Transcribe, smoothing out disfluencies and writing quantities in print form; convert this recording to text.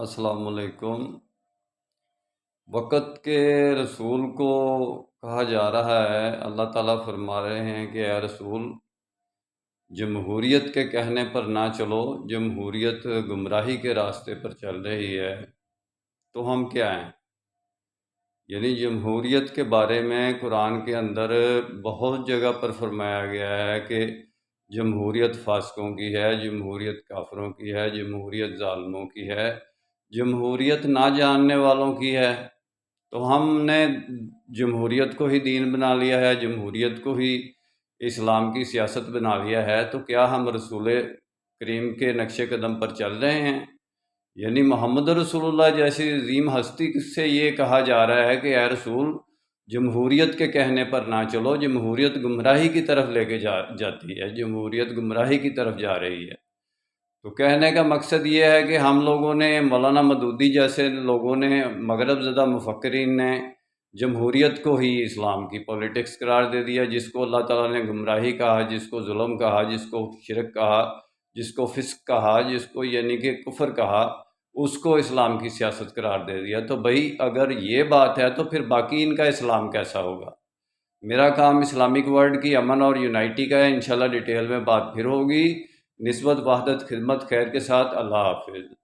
السلام علیکم۔ وقت کے رسول کو کہا جا رہا ہے، اللہ تعالیٰ فرما رہے ہیں کہ اے رسول، جمہوریت کے کہنے پر نہ چلو، جمہوریت گمراہی کے راستے پر چل رہی ہے، تو ہم کیا ہیں؟ یعنی جمہوریت کے بارے میں قرآن کے اندر بہت جگہ پر فرمایا گیا ہے کہ جمہوریت فاسقوں کی ہے، جمہوریت کافروں کی ہے، جمہوریت ظالموں کی ہے، جمہوریت نہ جاننے والوں کی ہے۔ تو ہم نے جمہوریت کو ہی دین بنا لیا ہے، جمہوریت کو ہی اسلام کی سیاست بنا لیا ہے، تو کیا ہم رسول کریم کے نقش قدم پر چل رہے ہیں؟ یعنی محمد رسول اللہ جیسی عظیم ہستی سے یہ کہا جا رہا ہے کہ اے رسول، جمہوریت کے کہنے پر نہ چلو، جمہوریت گمراہی کی طرف لے کے جاتی ہے، جمہوریت گمراہی کی طرف جا رہی ہے۔ تو کہنے کا مقصد یہ ہے کہ ہم لوگوں نے، مولانا مودودی جیسے لوگوں نے، مغرب زدہ مفکرین نے جمہوریت کو ہی اسلام کی پولیٹکس قرار دے دیا، جس کو اللہ تعالیٰ نے گمراہی کہا، جس کو ظلم کہا، جس کو شرک کہا، جس کو فسق کہا، جس کو یعنی کہ کفر کہا، اس کو اسلام کی سیاست قرار دے دیا۔ تو بھائی اگر یہ بات ہے تو پھر باقی ان کا اسلام کیسا ہوگا؟ میرا کام اسلامک ورلڈ کی امن اور یونائٹی کا ہے، انشاءاللہ ڈیٹیل میں بات پھر ہوگی۔ نسبت وحدت خدمت خیر کے ساتھ، اللہ حافظ۔